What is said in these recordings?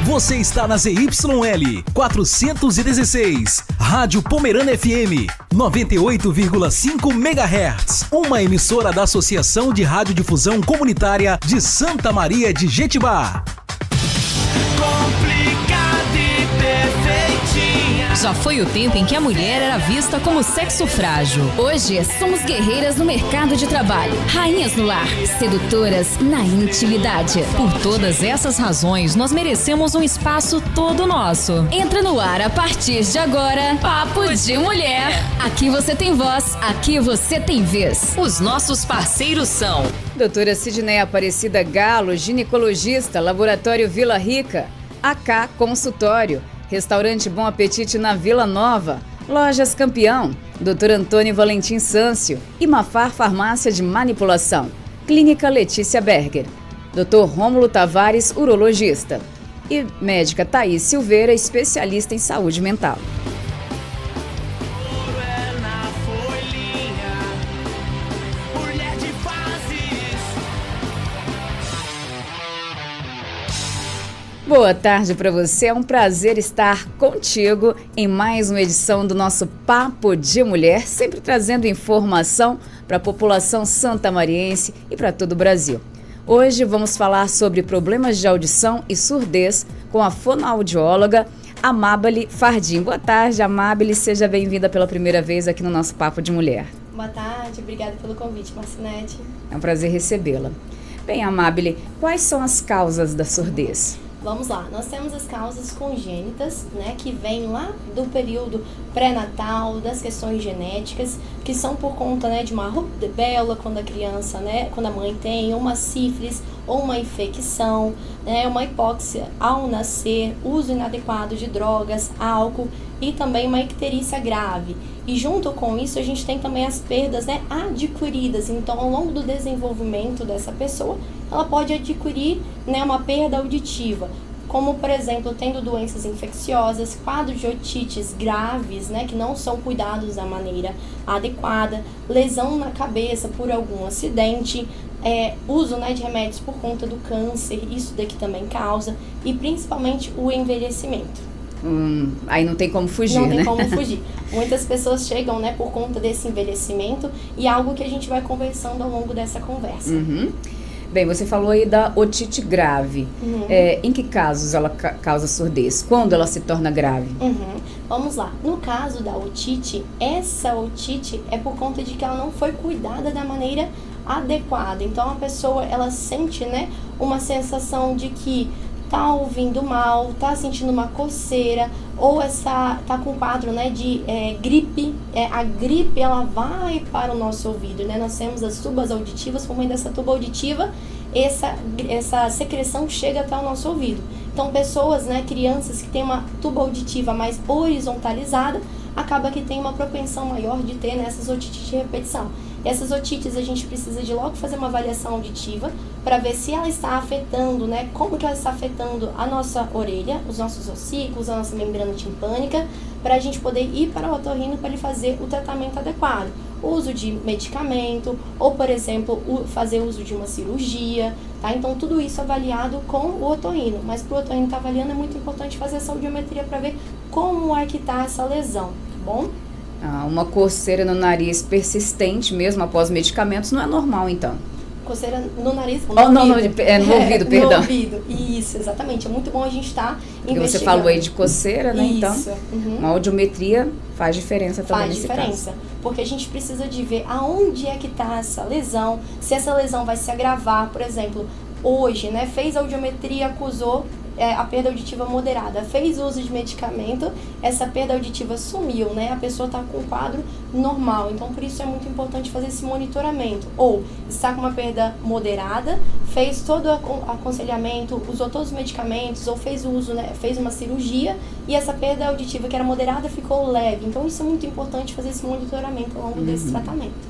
Você está na ZYL 416, Rádio Pomerana FM 98,5 MHz, uma emissora da Associação de Radiodifusão Comunitária de Santa Maria de Jetibá. Já foi o tempo em que a mulher era vista como sexo frágil. Hoje, somos guerreiras no mercado de trabalho, rainhas no lar, sedutoras na intimidade. Por todas essas razões, nós merecemos um espaço todo nosso. Entra no ar a partir de agora, Papo de Mulher. Aqui você tem voz, aqui você tem vez. Os nossos parceiros são Doutora Sidneia Aparecida Galo, ginecologista, Laboratório Vila Rica, AK Consultório, Restaurante Bom Apetite na Vila Nova, Lojas Campeão, Dr. Antônio Valentim Sâncio, Imafar Farmácia de Manipulação, Clínica Letícia Berger, Dr. Rômulo Tavares, urologista, e médica Thaís Silveira, especialista em saúde mental. Boa tarde para você, é um prazer estar contigo em mais uma edição do nosso Papo de Mulher, sempre trazendo informação para a população santamariense e para todo o Brasil. Hoje vamos falar sobre problemas de audição e surdez com a fonoaudióloga Amábile Fardim. Boa tarde, Amábile, seja bem-vinda pela primeira vez aqui no nosso Papo de Mulher. Boa tarde, obrigada pelo convite, Marcinete. É um prazer recebê-la. Bem, Amábile, quais são as causas da surdez? Vamos lá, nós temos as causas congênitas, né, que vêm lá do período pré-natal, das questões genéticas, que são por conta, né, de uma rubéola quando a criança, né, quando a mãe tem, ou uma sífilis, ou uma infecção, né, uma hipóxia ao nascer, uso inadequado de drogas, álcool e também uma icterícia grave. E junto com isso a gente tem também as perdas, né, adquiridas. Então, ao longo do desenvolvimento dessa pessoa, ela pode adquirir, né, uma perda auditiva, como, por exemplo, tendo doenças infecciosas, quadros de otites graves, né, que não são cuidados da maneira adequada, lesão na cabeça por algum acidente, uso, né, de remédios por conta do câncer, isso daqui também causa, e principalmente o envelhecimento. Aí não tem como fugir, né? Não tem como fugir. Muitas pessoas chegam, né, por conta desse envelhecimento e algo que a gente vai conversando ao longo dessa conversa. Uhum. Bem, você falou aí da otite grave. Em que casos ela causa surdez? Quando ela se torna grave? Vamos lá. No caso da otite, essa otite é por conta de que ela não foi cuidada da maneira adequada. Então a pessoa, ela sente, né, uma sensação de que tá ouvindo mal, tá sentindo uma coceira, ou tá com quadro, né, de gripe. A gripe, ela vai para o nosso ouvido, né? Nós temos as tubas auditivas, por meio dessa tuba auditiva, essa secreção chega até o nosso ouvido. Então, pessoas, né, crianças que têm uma tuba auditiva mais horizontalizada, acaba que tem uma propensão maior de ter nessas otites de repetição. E essas otites a gente precisa de logo fazer uma avaliação auditiva para ver se ela está afetando, né, como que ela está afetando a nossa orelha, os nossos ossículos, a nossa membrana timpânica, para a gente poder ir para o otorrino para ele fazer o tratamento adequado. O uso de medicamento, ou, por exemplo, fazer uso de uma cirurgia, tá? Então, tudo isso avaliado com o otorrino. Mas para o otorrino estar avaliando, é muito importante fazer essa audiometria para ver como é que está essa lesão, tá bom? Uma coceira no nariz persistente, mesmo após medicamentos, não é normal, então? Coceira no nariz? No ouvido, perdão. No ouvido, isso, exatamente. É muito bom a gente estar investigando. Você falou aí de coceira, né? Isso. Então, uma audiometria faz diferença também nesse caso. Faz diferença, porque a gente precisa de ver aonde é que está essa lesão, se essa lesão vai se agravar, por exemplo, hoje, né, fez audiometria, acusou a perda auditiva moderada, fez uso de medicamento, essa perda auditiva sumiu, né? A pessoa está com um quadro normal, então por isso é muito importante fazer esse monitoramento. Ou está com uma perda moderada, fez todo o aconselhamento, usou todos os medicamentos, ou fez uso, né? Fez uma cirurgia e essa perda auditiva que era moderada ficou leve. Então isso é muito importante fazer esse monitoramento ao longo desse tratamento.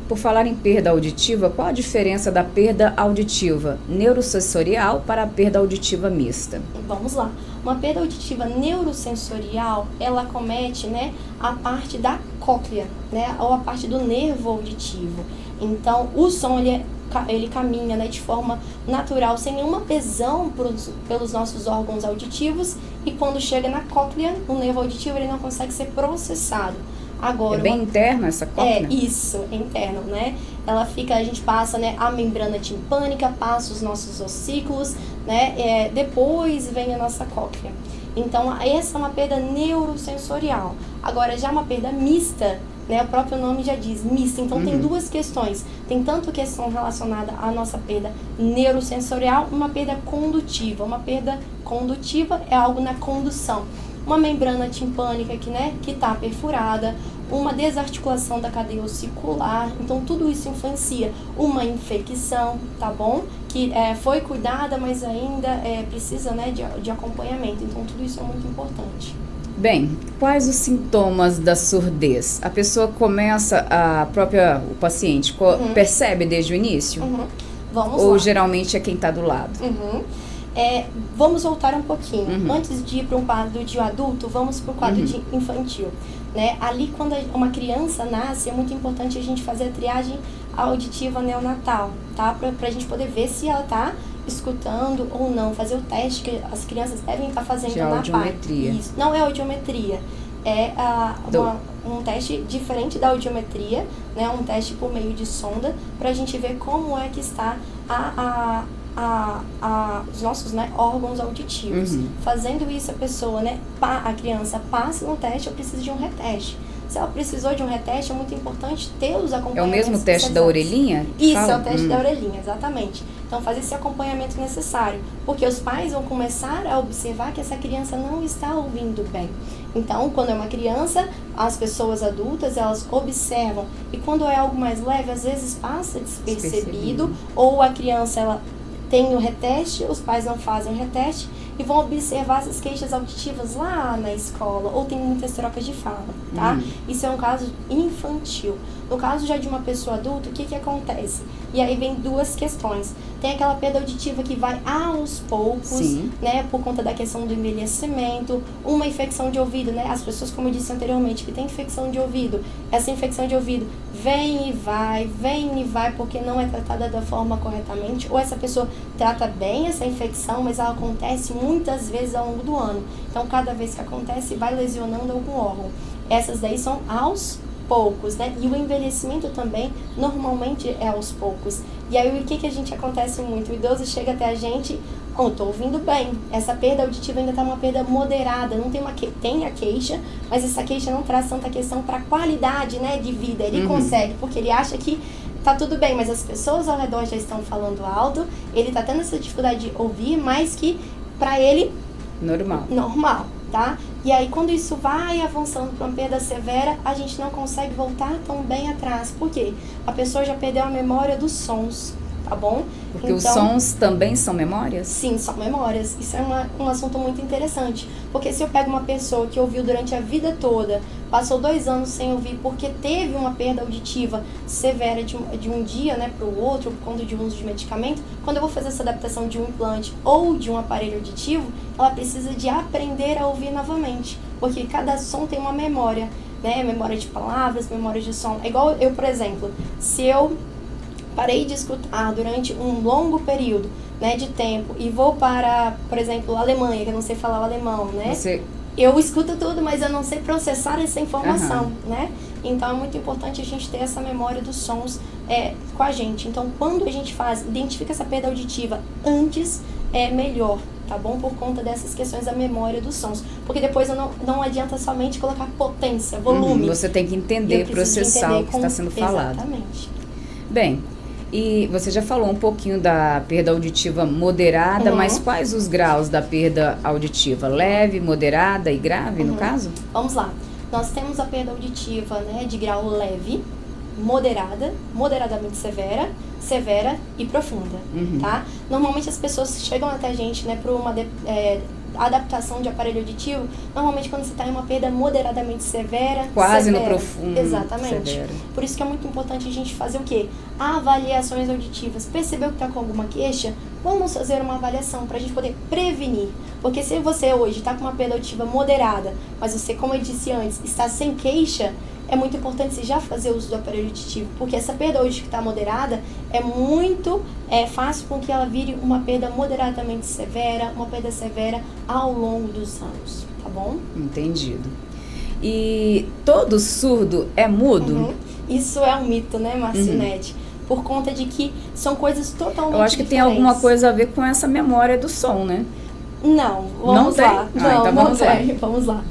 Por falar em perda auditiva, qual a diferença da perda auditiva neurosensorial para a perda auditiva mista? Vamos lá. Uma perda auditiva neurosensorial, ela acomete, né, a parte da cóclea, né, ou a parte do nervo auditivo. Então, o som ele é ele caminha, né, de forma natural, sem nenhuma pressão pelos nossos órgãos auditivos, e quando chega na cóclea, o nervo auditivo ele não consegue ser processado. Agora, é bem interna essa cóclea? É, isso, é interno, né? Ela fica, a gente passa, né, a membrana timpânica, passa os nossos ossículos, né? Depois vem a nossa cóclea. Então, essa é uma perda neurosensorial. Agora, já uma perda mista, né? O próprio nome já diz, mista. Então, tem duas questões. Tem tanto questão relacionada à nossa perda neurosensorial, uma perda condutiva. Uma perda condutiva é algo na condução. Uma membrana timpânica que está perfurada, uma desarticulação da cadeia ossicular, então tudo isso influencia. Uma infecção, tá bom? Que foi cuidada, mas ainda precisa, né, de acompanhamento, então tudo isso é muito importante. Bem, quais os sintomas da surdez? A pessoa começa, o paciente percebe desde o início? Vamos Ou lá. geralmente é quem está do lado? Vamos voltar um pouquinho. Antes de ir para um quadro de adulto, vamos para o quadro de infantil. Né? Ali, quando uma criança nasce, é muito importante a gente fazer a triagem auditiva neonatal, tá? Para a gente poder ver se ela está escutando ou não, fazer o teste que as crianças devem estar fazendo na audiometria. Isso. Não é audiometria, é um teste diferente da audiometria, né? Um teste por meio de sonda, para a gente ver como é que está os nossos, né, órgãos auditivos. Fazendo isso, a pessoa, né, a criança passa no teste ou precisa de um reteste. Se ela precisou de um reteste, é muito importante ter os acompanhamentos. É o mesmo teste da orelhinha? Isso, é o teste da orelhinha, exatamente. Então, fazer esse acompanhamento necessário, porque os pais vão começar a observar que essa criança não está ouvindo bem. Então, quando é uma criança, as pessoas adultas, elas observam. E quando é algo mais leve, às vezes passa despercebido, ou a criança, ela tem o reteste, os pais não fazem o reteste e vão observar essas queixas auditivas lá na escola, ou tem muitas trocas de fala, tá? Isso é um caso infantil. No caso já de uma pessoa adulta, o que acontece? E aí vem duas questões. Tem aquela perda auditiva que vai aos poucos, né, por conta da questão do envelhecimento, uma infecção de ouvido, né? As pessoas, como eu disse anteriormente, que tem infecção de ouvido, essa infecção de ouvido vem e vai, porque não é tratada da forma corretamente, ou essa pessoa trata bem essa infecção, mas ela acontece muitas vezes ao longo do ano. Então, cada vez que acontece, vai lesionando algum órgão. Essas daí são aos poucos, né? E o envelhecimento também, normalmente, é aos poucos. E aí, o que a gente acontece muito? O idoso chega até a gente, tô ouvindo bem. Essa perda auditiva ainda tá uma perda moderada, não tem tem a queixa, mas essa queixa não traz tanta questão para qualidade, né, de vida. Ele consegue, porque ele acha que tá tudo bem, mas as pessoas ao redor já estão falando alto, ele tá tendo essa dificuldade de ouvir, mas que para ele normal, tá? E aí, quando isso vai avançando para uma perda severa, a gente não consegue voltar tão bem atrás. Por quê? A pessoa já perdeu a memória dos sons, tá bom? Porque então, os sons também são memórias? Sim, são memórias. Isso é um assunto muito interessante. Porque se eu pego uma pessoa que ouviu durante a vida toda, passou 2 anos sem ouvir porque teve uma perda auditiva severa de um dia, né, para o outro, por conta de uso de medicamento, quando eu vou fazer essa adaptação de um implante ou de um aparelho auditivo, ela precisa de aprender a ouvir novamente. Porque cada som tem uma memória, né? Memória de palavras, memória de som. É igual eu, por exemplo, se eu parei de escutar durante um longo período, né, de tempo e vou para, por exemplo, a Alemanha, que eu não sei falar o alemão, né? Eu escuto tudo, mas eu não sei processar essa informação, né? Então é muito importante a gente ter essa memória dos sons com a gente. Então, quando a gente identifica essa perda auditiva antes, é melhor, tá bom? Por conta dessas questões da memória dos sons. Porque depois não adianta somente colocar potência, volume. Você tem que entender, processar o que está sendo falado. Exatamente. Bem, e você já falou um pouquinho da perda auditiva moderada, mas quais os graus da perda auditiva? Leve, moderada e grave, no caso? Vamos lá. Nós temos a perda auditiva, né, de grau leve, moderada, moderadamente severa e profunda, tá? Normalmente as pessoas chegam até a gente, né, por uma adaptação de aparelho auditivo, normalmente quando você está em uma perda moderadamente severa. Quase no profundo. Exatamente. Severo. Por isso que é muito importante a gente fazer o quê? Avaliações auditivas. Percebeu que está com alguma queixa? Vamos fazer uma avaliação para a gente poder prevenir. Porque se você hoje está com uma perda auditiva moderada, mas você, como eu disse antes, está sem queixa, é muito importante você já fazer uso do aparelho auditivo, porque essa perda auditiva que está moderada é muito fácil com que ela vire uma perda moderadamente severa, uma perda severa ao longo dos anos, tá bom? Entendido. E todo surdo é mudo? Isso é um mito, né, Marcinete? Por conta de que são coisas totalmente diferentes. Eu acho que tem alguma coisa a ver com essa memória do som, né? Não, vamos lá. Então vamos lá.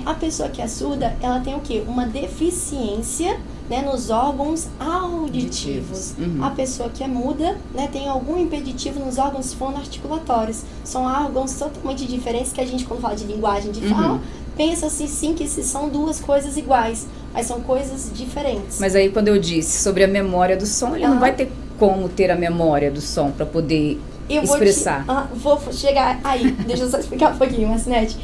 A pessoa que é surda, ela tem o quê? Uma deficiência, né, nos órgãos auditivos. A pessoa que é muda, né, tem algum impeditivo nos órgãos fonoarticulatórios. São órgãos totalmente diferentes que a gente, quando fala de linguagem de fala, pensa-se sim que são duas coisas iguais, mas são coisas diferentes. Mas aí quando eu disse sobre a memória do som, ele não vai ter como ter a memória do som para poder expressar. Vou chegar aí, deixa eu só explicar um pouquinho, Marcinete.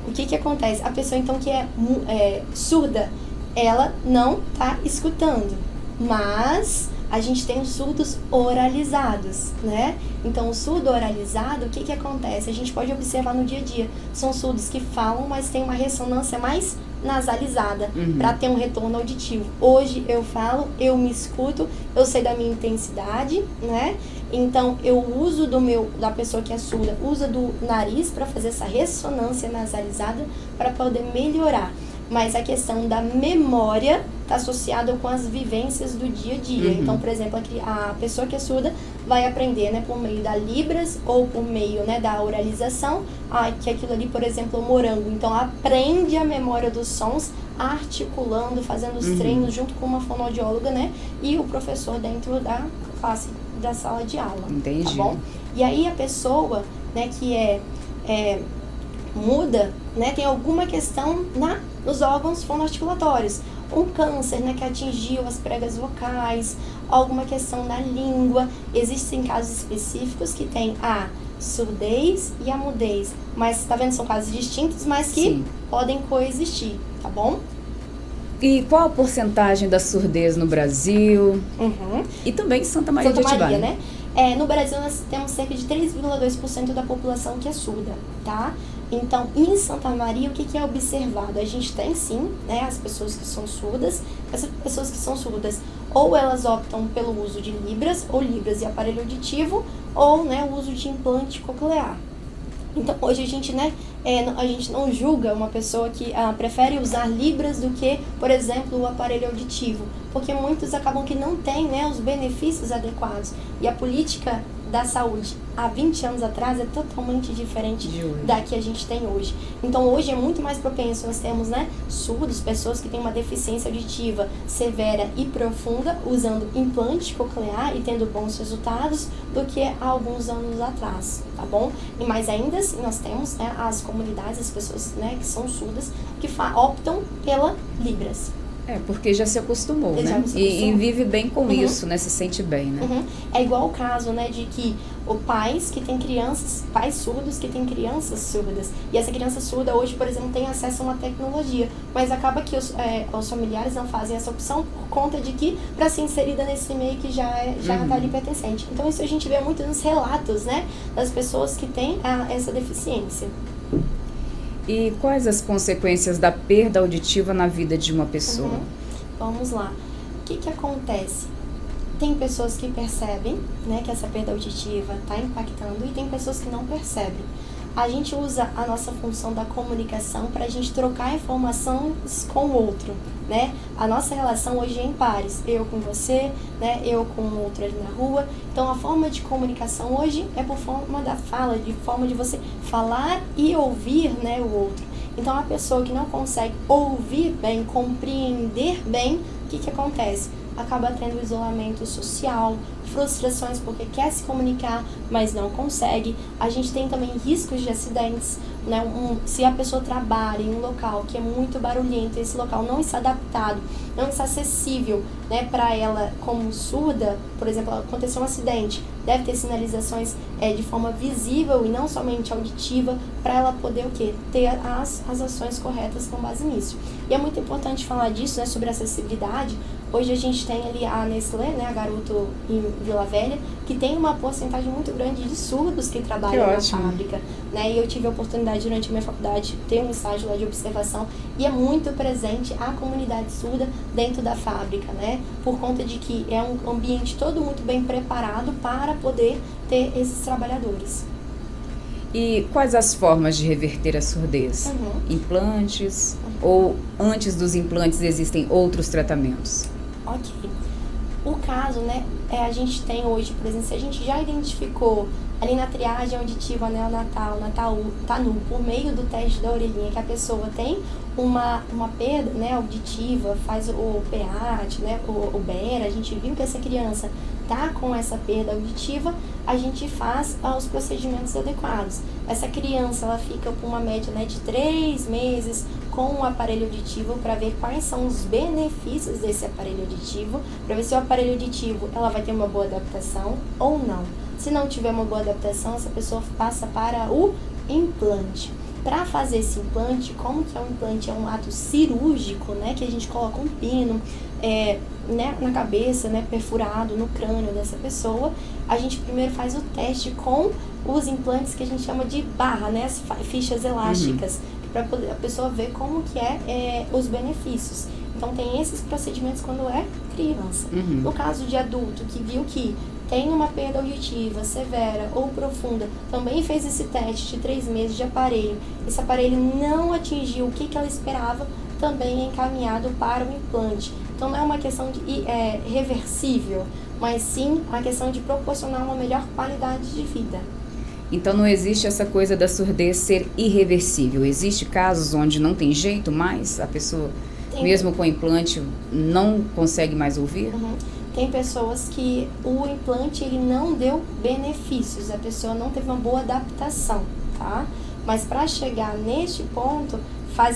O que acontece? A pessoa então que é surda, ela não está escutando, mas a gente tem os surdos oralizados, né? Então, o surdo oralizado, o que acontece? A gente pode observar no dia a dia. São surdos que falam, mas tem uma ressonância mais nasalizada, para ter um retorno auditivo. Hoje eu falo, eu me escuto, eu sei da minha intensidade, né? Então, eu uso da pessoa que é surda, usa do nariz para fazer essa ressonância nasalizada para poder melhorar. Mas a questão da memória está associada com as vivências do dia a dia. Então, por exemplo, a pessoa que é surda vai aprender, né, por meio da Libras ou por meio, né, da oralização, que aquilo ali, por exemplo, é o morango. Então, aprende a memória dos sons articulando, fazendo os treinos junto com uma fonoaudióloga, né, e o professor dentro da classe, da sala de aula. Entendi. Tá bom? E aí a pessoa, né, que muda, né, tem alguma questão nos órgãos fonoarticulatórios. Um câncer, né, que atingiu as pregas vocais, alguma questão na língua. Existem casos específicos que tem a surdez e a mudez. Mas, tá vendo, são casos distintos, mas que podem coexistir, tá bom? E qual a porcentagem da surdez no Brasil? E também em Santa Maria de Atibaia, né? No Brasil, nós temos cerca de 3,2% da população que é surda, tá? Então, em Santa Maria, o que é observado? A gente tem, sim, né, as pessoas que são surdas. Essas pessoas que são surdas, ou elas optam pelo uso de Libras, ou Libras e aparelho auditivo, ou, né, o uso de implante coclear. Então, hoje a gente, né, a gente não julga uma pessoa que prefere usar Libras do que, por exemplo, o aparelho auditivo, porque muitos acabam que não têm, né, os benefícios adequados. E a política da saúde há 20 anos atrás é totalmente diferente da que a gente tem hoje. Então, hoje é muito mais propenso. Nós temos, né, surdos, pessoas que têm uma deficiência auditiva severa e profunda, usando implante coclear e tendo bons resultados, do que há alguns anos atrás, tá bom? E mais ainda assim, nós temos, né, as comunidades, as pessoas, né, que são surdas, que optam pela Libras. Porque já se acostumou, né? E vive bem com isso, né? Se sente bem, né? É igual o caso, né, de que pais surdos que têm crianças surdas. E essa criança surda hoje, por exemplo, tem acesso a uma tecnologia. Mas acaba que os familiares não fazem essa opção por conta de que, para ser inserida nesse meio que já está ali pertencente. Então, isso a gente vê muito nos relatos, né, das pessoas que têm essa deficiência. E quais as consequências da perda auditiva na vida de uma pessoa? Vamos lá. O que acontece? Tem pessoas que percebem, né, que essa perda auditiva está impactando, e tem pessoas que não percebem. A gente usa a nossa função da comunicação para a gente trocar informações com o outro, né? A nossa relação hoje é em pares, eu com você, né, eu com o outro ali na rua. Então, a forma de comunicação hoje é por forma da fala, de forma de você falar e ouvir, né, o outro. Então, a pessoa que não consegue ouvir bem, compreender bem, o que acontece? Acaba tendo isolamento social, frustrações porque quer se comunicar, mas não consegue. A gente tem também riscos de acidentes, né? Se a pessoa trabalha em um local que é muito barulhento, esse local não está adaptado, não está acessível, né, para ela como surda, por exemplo, aconteceu um acidente, deve ter sinalizações de forma visível e não somente auditiva, para ela poder ter as ações corretas com base nisso. E é muito importante falar disso, né, sobre acessibilidade, Hoje a gente tem ali a Nestlé, né, a Garoto em Vila Velha, que tem uma porcentagem muito grande de surdos que trabalham na fábrica, né? E eu tive a oportunidade durante a minha faculdade de ter um estágio lá de observação e é muito presente a comunidade surda dentro da fábrica, né? Por conta de que é um ambiente todo muito bem preparado para poder ter esses trabalhadores. E quais as formas de reverter a surdez? Implantes? Ou antes dos implantes existem outros tratamentos? Ok. O caso, né, a gente tem hoje, por exemplo, se a gente já identificou ali na triagem auditiva neonatal, na TANU, por meio do teste da orelhinha, que a pessoa tem uma perda, né, auditiva, faz o PEAT, né, o BERA, a gente viu que essa criança tá com essa perda auditiva, a gente faz os procedimentos adequados. Essa criança, ela fica por uma média, né, de 3 meses com o aparelho auditivo para ver quais são os benefícios desse aparelho auditivo, para ver se o aparelho auditivo ela vai ter uma boa adaptação ou não. Se não tiver uma boa adaptação, essa pessoa passa para o implante. Para fazer esse implante, como que é um implante? É um ato cirúrgico, né, que a gente coloca um pino né, na cabeça, né, perfurado no crânio dessa pessoa. A gente primeiro faz o teste com os implantes que a gente chama de barra, né, as fichas elásticas, para poder a pessoa ver como que os benefícios. Então tem esses procedimentos quando é criança. No caso de adulto que viu que tem uma perda auditiva severa ou profunda, também fez esse teste de 3 meses de aparelho, esse aparelho não atingiu o que ela esperava, também é encaminhado para o implante. Então não é uma questão de reversível, mas sim a questão de proporcionar uma melhor qualidade de vida. Então não existe essa coisa da surdez ser irreversível. Existe casos onde não tem jeito mais, a pessoa, mesmo com implante, não consegue mais ouvir? Tem pessoas que o implante ele não deu benefícios, a pessoa não teve uma boa adaptação, tá? Mas para chegar neste ponto,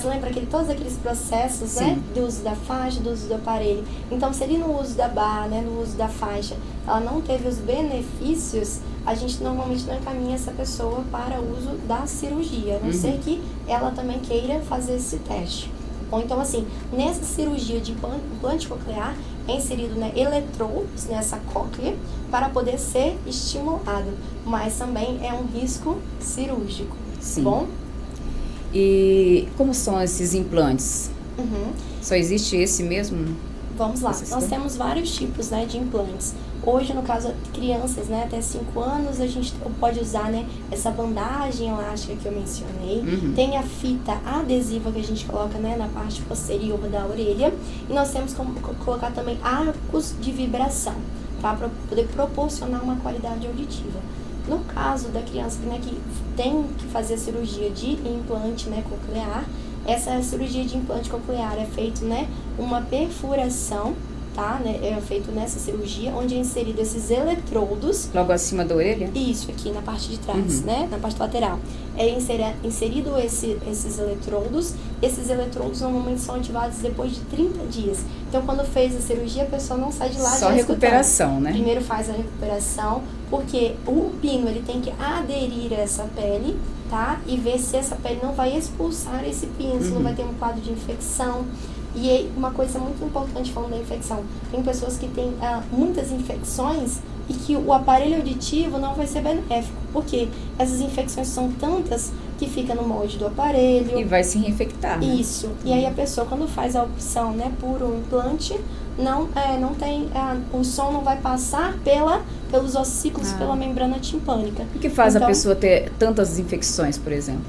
lembra todos aqueles processos, né, do uso da faixa, do uso do aparelho. Então, se ele no uso da barra, né, no uso da faixa, ela não teve os benefícios, a gente normalmente não encaminha essa pessoa para o uso da cirurgia, a não ser que ela também queira fazer esse teste. Bom, então, assim, nessa cirurgia de implante coclear, é inserido, né, eletrodos nessa cóclea para poder ser estimulado, mas também é um risco cirúrgico. Sim. Bom? E como são esses implantes? Só existe esse mesmo? Vamos lá, nós temos vários tipos, né, de implantes. Hoje, no caso de crianças, né, até 5 anos, a gente pode usar, né, essa bandagem elástica que eu mencionei. Tem a fita adesiva que a gente coloca, né, na parte posterior da orelha. E nós temos como colocar também arcos de vibração, tá, para poder proporcionar uma qualidade auditiva. No caso da criança, né, que tem que fazer a cirurgia de implante, né, coclear, essa cirurgia de implante coclear é feito, né, uma perfuração, tá, né, é feito nessa cirurgia, onde é inserido esses eletrodos. Logo acima da orelha? Isso, aqui na parte de trás, né, na parte lateral. É inserido esses eletrodos. Esses eletrodos normalmente são ativados depois de 30 dias. Então, quando fez a cirurgia, a pessoa não sai de lá só recuperação, escutando. Né? Primeiro faz a recuperação, porque o pino ele tem que aderir a essa pele, tá? E ver se essa pele não vai expulsar esse pino, se não vai ter um quadro de infecção. E aí, uma coisa muito importante falando da infecção, tem pessoas que têm muitas infecções e que o aparelho auditivo não vai ser benéfico, porque essas infecções são tantas que fica no molde do aparelho. E vai se reinfectar, né? Isso. E aí a pessoa, quando faz a opção, né, por um implante, não tem, o som não vai passar pelos ossículos, pela membrana timpânica. O que faz a pessoa ter tantas infecções, por exemplo?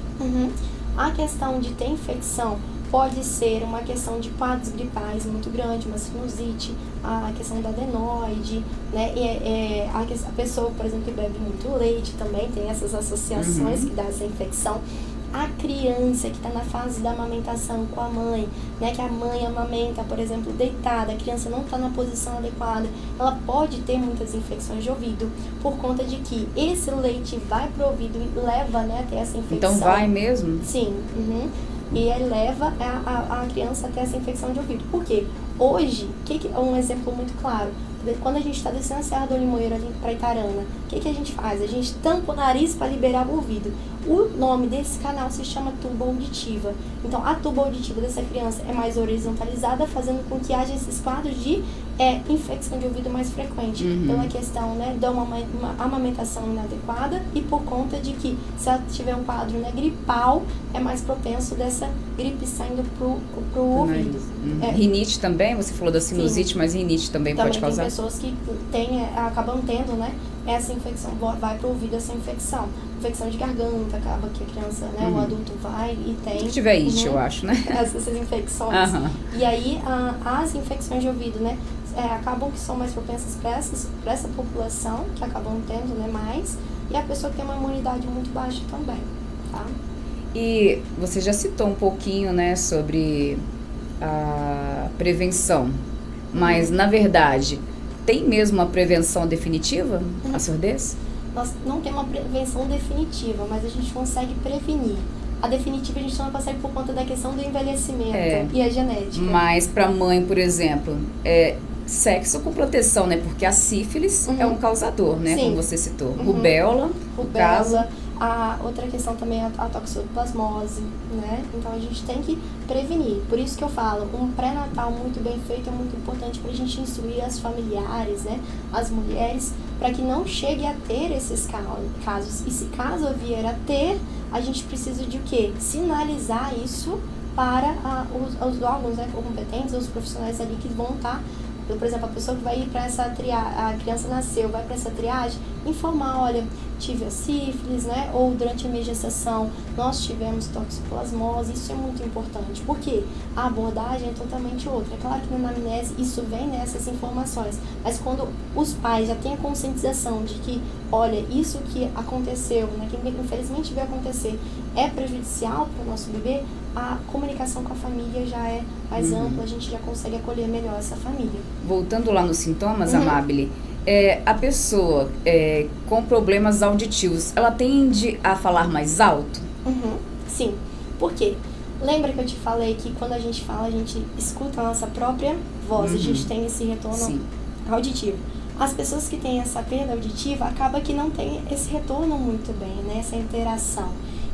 A questão de ter infecção pode ser uma questão de quadros gripais muito grande, uma sinusite, a questão da adenoide, né? A pessoa, por exemplo, que bebe muito leite também tem essas associações que dá essa infecção. A criança que está na fase da amamentação com a mãe, né, que a mãe amamenta, por exemplo, deitada, a criança não está na posição adequada, ela pode ter muitas infecções de ouvido, por conta de que esse leite vai pro ouvido e leva, né, até essa infecção. Então vai mesmo? Sim. E ele leva a criança até essa infecção de ouvido. Por quê? Hoje, um exemplo muito claro, quando a gente está descendo a Serra do Limoeiro ali para Itarana, o que a gente faz? A gente tampa o nariz para liberar o ouvido. O nome desse canal se chama tuba auditiva. Então, a tuba auditiva dessa criança é mais horizontalizada, fazendo com que haja esses quadros de infecção de ouvido mais frequente. Pela questão, né, de uma amamentação inadequada e por conta de que, se ela tiver um quadro, né, gripal, é mais propenso dessa gripe saindo pro ouvido. Rinite também? Você falou da sinusite, mas rinite também pode causar? Tem pessoas que acabam tendo, né, essa infecção, vai pro ouvido essa infecção. Infecção de garganta, acaba que a criança, né, o adulto vai e tem... Se tiver it, eu acho, né? Essas infecções. E aí, as infecções de ouvido, né, acabam que são mais propensas para essa população, que acabam tendo, né, mais, e a pessoa que tem uma imunidade muito baixa também, tá? E você já citou um pouquinho, né, sobre a prevenção, mas, na verdade, tem mesmo uma prevenção definitiva, a surdez? Nós não temos uma prevenção definitiva, mas a gente consegue prevenir. A definitiva a gente não consegue por conta da questão do envelhecimento e a genética. Mas para mãe, por exemplo, sexo com proteção, né? Porque a sífilis é um causador, né? Sim. Como você citou. Rubéola, caso. A outra questão também é a toxoplasmose, né? Então a gente tem que prevenir. Por isso que eu falo, um pré-natal muito bem feito é muito importante para a gente instruir as familiares, né? As mulheres, para que não chegue a ter esses casos. E se caso vier a ter, a gente precisa de o quê? Sinalizar isso para os órgãos, né, competentes, os profissionais ali que vão estar. Por exemplo, a pessoa que vai ir para essa triagem, a criança nasceu, vai para essa triagem, informar, olha, tive a sífilis, né? Ou durante a minha gestação nós tivemos toxoplasmose, isso é muito importante, porque a abordagem é totalmente outra. É claro que na anamnese isso vem nessas informações, mas quando os pais já têm a conscientização de que, olha, isso que aconteceu, né, que infelizmente veio acontecer, é prejudicial para o nosso bebê, a comunicação com a família já é mais ampla, a gente já consegue acolher melhor essa família. Voltando lá nos sintomas, Amabile, a pessoa com problemas auditivos, ela tende a falar mais alto? Sim. Por quê? Lembra que eu te falei que quando a gente fala, a gente escuta a nossa própria voz, a gente tem esse retorno auditivo. As pessoas que têm essa perda auditiva, acaba que não tem esse retorno muito bem, né? Essa interação.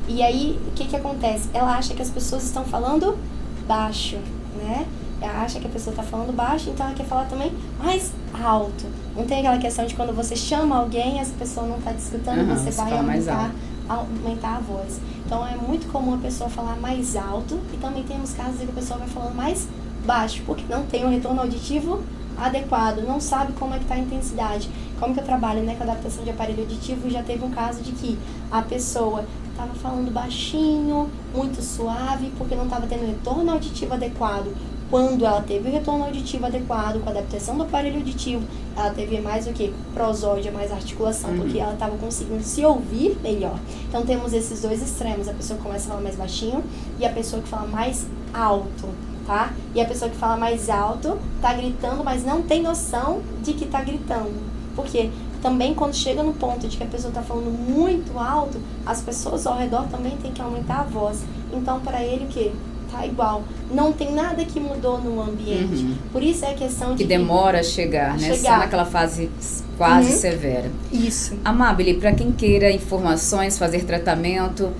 E aí, o que acontece? Ela acha que as pessoas estão falando baixo, né? Ela acha que a pessoa está falando baixo, então ela quer falar também mais alto. Não tem aquela questão de quando você chama alguém, essa pessoa não está te escutando, você vai aumentar a voz. Então, é muito comum a pessoa falar mais alto, e também temos casos em que a pessoa vai falando mais baixo, porque não tem um retorno auditivo adequado, não sabe como é que está a intensidade. Como que eu trabalho, né, com adaptação de aparelho auditivo, já teve um caso de que a pessoa estava falando baixinho, muito suave, porque não estava tendo retorno auditivo adequado. Quando ela teve o retorno auditivo adequado, com a adaptação do aparelho auditivo, ela teve mais o que? Prosódia, mais articulação, porque ela estava conseguindo se ouvir melhor. Então temos esses dois extremos, a pessoa que começa a falar mais baixinho e a pessoa que fala mais alto, tá? E a pessoa que fala mais alto tá gritando, mas não tem noção de que tá gritando. Por quê? Também quando chega no ponto de que a pessoa está falando muito alto, as pessoas ao redor também têm que aumentar a voz. Então, para ele, o quê? Tá igual. Não tem nada que mudou no ambiente. Por isso é a questão de... Que demora a chegar, né? Só naquela fase quase severa. Isso. Amabile, para quem queira informações, fazer tratamento,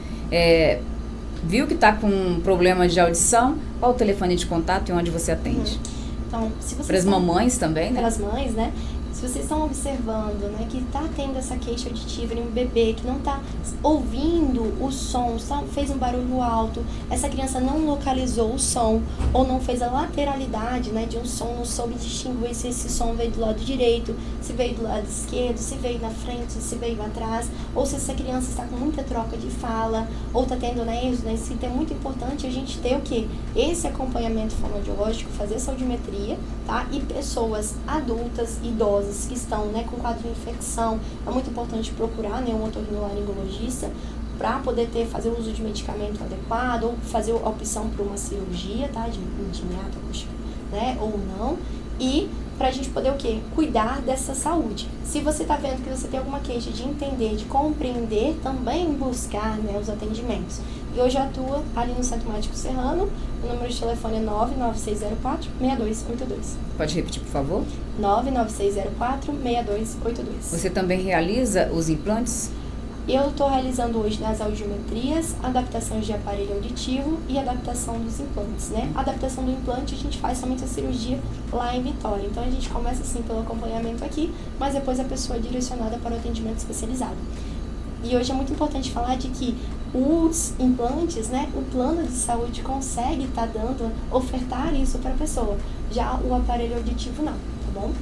viu que está com um problema de audição, qual o telefone de contato e onde você atende? Então, se você para as mamães também, né? Para as mães, né? Se vocês estão observando, né, que está tendo essa queixa auditiva em um bebê que não está ouvindo o som, fez um barulho alto, essa criança não localizou o som ou não fez a lateralidade, né, de um som, não soube distinguir se esse som veio do lado direito, se veio do lado esquerdo, se veio na frente, se veio atrás, ou se essa criança está com muita troca de fala, ou está tendo, né, erros na escrita. É muito importante a gente ter o quê? Esse acompanhamento fonoaudiológico, fazer essa audiometria, tá? E pessoas adultas, idosas, que estão, né, com quadro de infecção, é muito importante procurar, né, um otorrinolaringologista para poder fazer o uso de medicamento adequado ou fazer a opção por uma cirurgia, tá, de hiato acústico, né, ou não, e para a gente poder o quê? Cuidar dessa saúde. Se você está vendo que você tem alguma queixa de entender, de compreender, também buscar, né, os atendimentos. E hoje eu atuo ali no Centro Médico Serrano, o número de telefone é 99604-6282. Pode repetir, por favor? 99604-6282. Você também realiza os implantes? Eu estou realizando hoje nas audiometrias, adaptações de aparelho auditivo e adaptação dos implantes, né? A adaptação do implante a gente faz somente a cirurgia lá em Vitória. Então a gente começa assim pelo acompanhamento aqui, mas depois a pessoa é direcionada para o atendimento especializado. E hoje é muito importante falar de que os implantes, né, o plano de saúde consegue estar ofertar isso para a pessoa. Já o aparelho auditivo não, tá bom?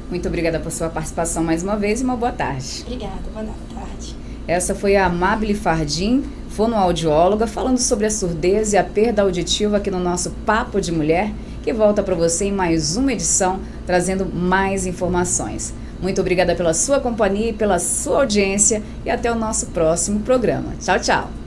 Muito obrigada por sua participação mais uma vez e uma boa tarde. Obrigada, boa tarde. Essa foi a Amabile Fardim, fonoaudióloga, falando sobre a surdez e a perda auditiva aqui no nosso Papo de Mulher, que volta para você em mais uma edição, trazendo mais informações. Muito obrigada pela sua companhia e pela sua audiência e até o nosso próximo programa. Tchau, tchau!